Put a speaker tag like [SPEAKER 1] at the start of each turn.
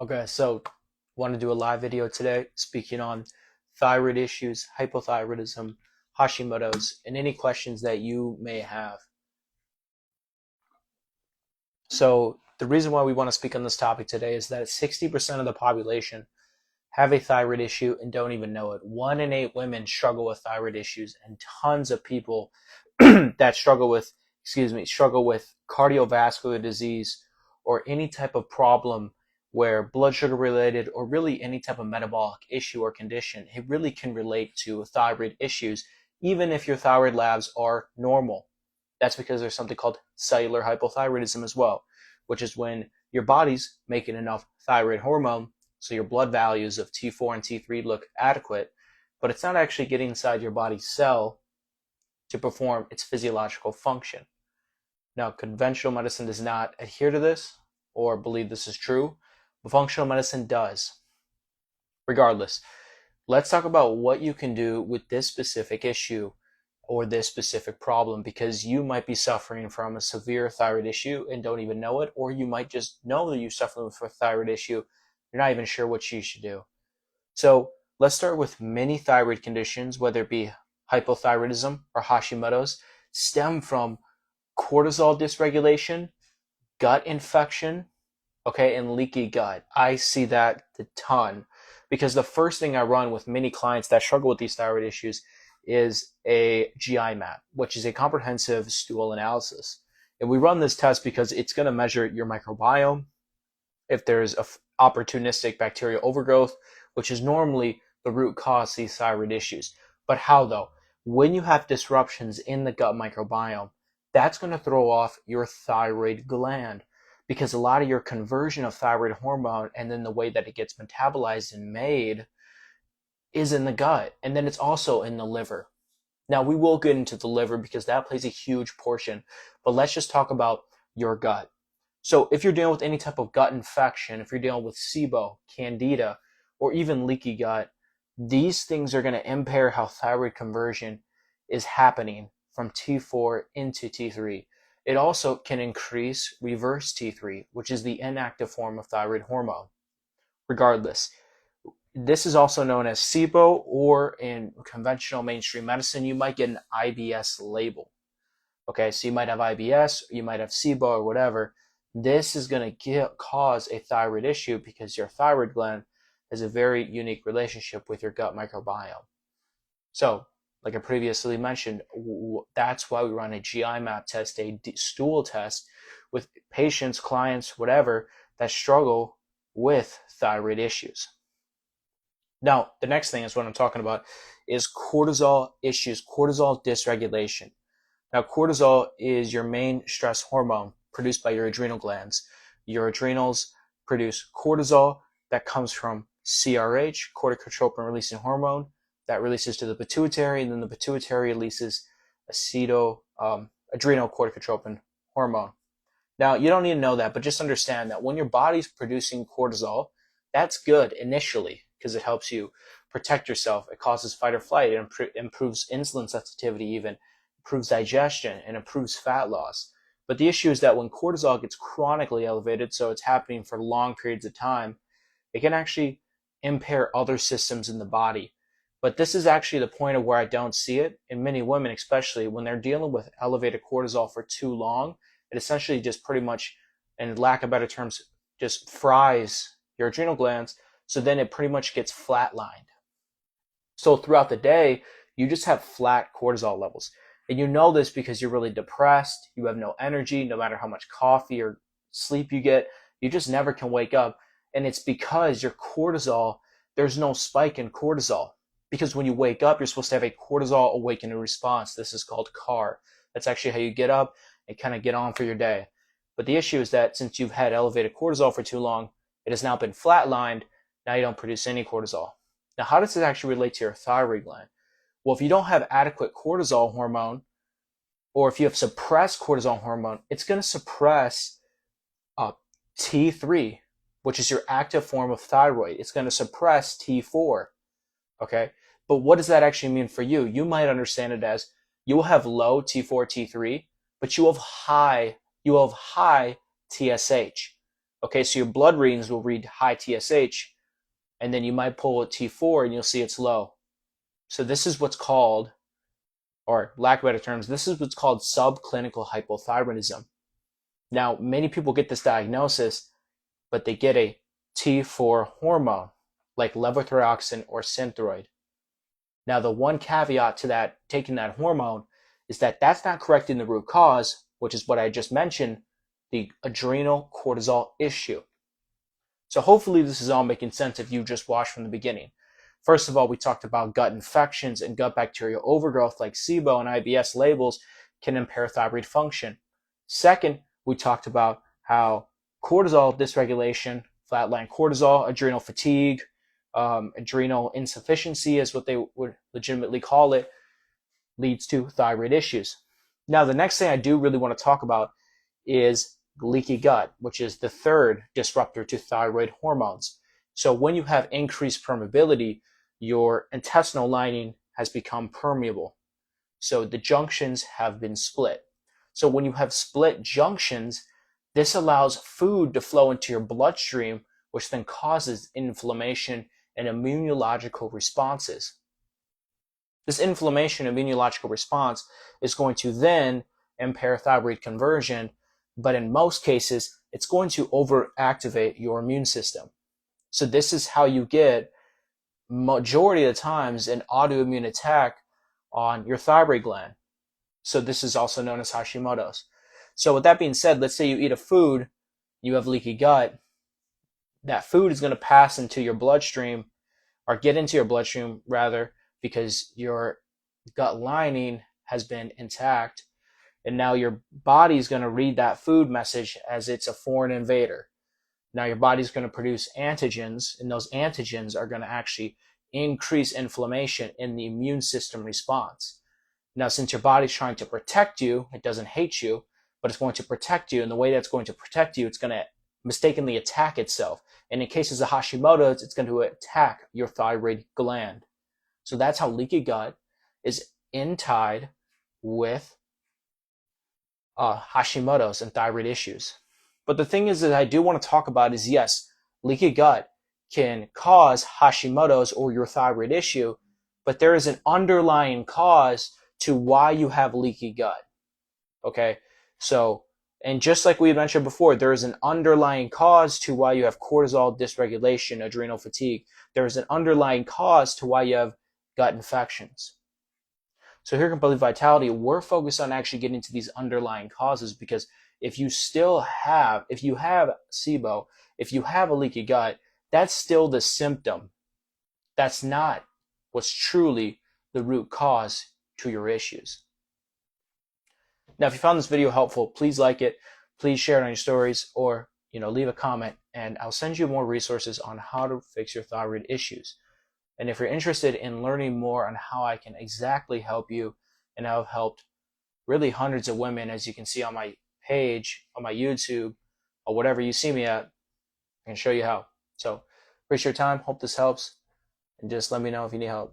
[SPEAKER 1] Okay, so want to do a live video today speaking on thyroid issues, hypothyroidism, Hashimoto's, and any questions that you may have. So the reason why we want to speak on this topic today is that 60% of the population have a thyroid issue and don't even know it. 1 in 8 women struggle with thyroid issues, and tons of people that struggle with cardiovascular disease or any type of problem where blood sugar related or really any type of metabolic issue or condition, it really can relate to thyroid issues, even if your thyroid labs are normal. That's because there's something called cellular hypothyroidism as well, which is when your body's making enough thyroid hormone so your blood values of T4 and T3 look adequate, but it's not actually getting inside your body's cell to perform its physiological function. Now, conventional medicine does not adhere to this or believe this is true, but functional medicine does. Regardless, let's talk about what you can do with this specific issue or this specific problem, because you might be suffering from a severe thyroid issue and don't even know it, or you might just know that you're suffering from a thyroid issue. You're not even sure what you should do. So let's start with many thyroid conditions, whether it be hypothyroidism or Hashimoto's, stem from cortisol dysregulation, gut infection, okay, and leaky gut. I see that a ton because the first thing I run with many clients that struggle with these thyroid issues is a GI map, which is a comprehensive stool analysis. And we run this test because it's going to measure your microbiome, if there's a opportunistic bacterial overgrowth, which is normally the root cause of these thyroid issues. But how though? When you have disruptions in the gut microbiome, that's going to throw off your thyroid gland, because a lot of your conversion of thyroid hormone and then the way that it gets metabolized and made is in the gut, and then it's also in the liver. Now, we will get into the liver because that plays a huge portion, but let's just talk about your gut. So if you're dealing with any type of gut infection, if you're dealing with SIBO, candida, or even leaky gut, these things are going to impair how thyroid conversion is happening from T4 into T3. It also can increase reverse T3, which is the inactive form of thyroid hormone. Regardless, this is also known as SIBO, or in conventional mainstream medicine, you might get an IBS label. Okay, so you might have IBS, you might have SIBO or whatever. This is going to cause a thyroid issue because your thyroid gland has a very unique relationship with your gut microbiome. So, like I previously mentioned, that's why we run a GI map test, a stool test with patients, clients, whatever, that struggle with thyroid issues. Now, the next thing is what I'm talking about is cortisol issues, cortisol dysregulation. Now, cortisol is your main stress hormone produced by your adrenal glands. Your adrenals produce cortisol that comes from CRH, corticotropin releasing hormone, that releases to the pituitary, and then the pituitary releases adrenal corticotropin hormone. Now, you don't need to know that, but just understand that when your body's producing cortisol, that's good initially because it helps you protect yourself. It causes fight or flight. It improves insulin sensitivity, even improves digestion, and improves fat loss. But the issue is that when cortisol gets chronically elevated, so it's happening for long periods of time, it can actually impair other systems in the body. But this is actually the point of where I don't see it in many women, especially when they're dealing with elevated cortisol for too long. It essentially just pretty much, in lack of better terms, just fries your adrenal glands. So then it pretty much gets flatlined. So throughout the day, you just have flat cortisol levels. And you know this because you're really depressed, you have no energy, no matter how much coffee or sleep you get, you just never can wake up. And it's because your cortisol, there's no spike in cortisol. Because when you wake up, you're supposed to have a cortisol awakening response. This is called CAR. That's actually how you get up and kind of get on for your day. But the issue is that since you've had elevated cortisol for too long, it has now been flatlined. Now you don't produce any cortisol. Now, how does this actually relate to your thyroid gland? Well, if you don't have adequate cortisol hormone, or if you have suppressed cortisol hormone, it's going to suppress T3, which is your active form of thyroid. It's going to suppress T4. Okay, but what does that actually mean for you? You might understand it as you will have low T4, T3, but you have high TSH. Okay, so your blood readings will read high TSH, and then you might pull a T4 and you'll see it's low. So this is what's called, or lack of better terms, this is what's called subclinical hypothyroidism. Now, many people get this diagnosis, but they get a T4 hormone, like levothyroxine or Synthroid. Now, the one caveat to that, taking that hormone, is that that's not correcting the root cause, which is what I just mentioned, the adrenal cortisol issue. So hopefully this is all making sense if you just watched from the beginning. First of all, we talked about gut infections and gut bacterial overgrowth like SIBO and IBS labels can impair thyroid function. Second, we talked about how cortisol dysregulation, flatline cortisol, adrenal fatigue, adrenal insufficiency is what they would legitimately call it, leads to thyroid issues. Now, the next thing I do really want to talk about is leaky gut, which is the third disruptor to thyroid hormones. So when you have increased permeability, your intestinal lining has become permeable. So the junctions have been split. So when you have split junctions, this allows food to flow into your bloodstream, which then causes inflammation and immunological responses. This inflammation immunological response is going to then impair thyroid conversion, but in most cases, it's going to overactivate your immune system. So this is how you get, majority of the times, an autoimmune attack on your thyroid gland. So this is also known as Hashimoto's. So with that being said, let's say you eat a food, you have leaky gut, that food is going to pass into your bloodstream, or get into your bloodstream rather, because your gut lining has been intact, and now your body's going to read that food message as it's a foreign invader. Now your body's going to produce antigens, and those antigens are going to actually increase inflammation in the immune system response. Now, since your body's trying to protect you, it doesn't hate you, but it's going to protect you, and the way that's going to protect you, it's going to mistakenly attack itself. And in cases of Hashimoto's, it's going to attack your thyroid gland. So that's how leaky gut is tied with Hashimoto's and thyroid issues. But the thing is that I do want to talk about is, yes, leaky gut can cause Hashimoto's or your thyroid issue, but there is an underlying cause to why you have leaky gut. Okay, so, and just like we mentioned before, there is an underlying cause to why you have cortisol dysregulation, adrenal fatigue. There is an underlying cause to why you have gut infections. So here at Complete Vitality, we're focused on actually getting to these underlying causes, because if you have SIBO, if you have a leaky gut, that's still the symptom. That's not what's truly the root cause to your issues. Now, if you found this video helpful, please like it, please share it on your stories, or leave a comment, and I'll send you more resources on how to fix your thyroid issues. And if you're interested in learning more on how I can exactly help you, and I've helped really hundreds of women, as you can see on my page, on my YouTube, or whatever you see me at, I can show you how. So appreciate your time. Hope this helps. And just let me know if you need help.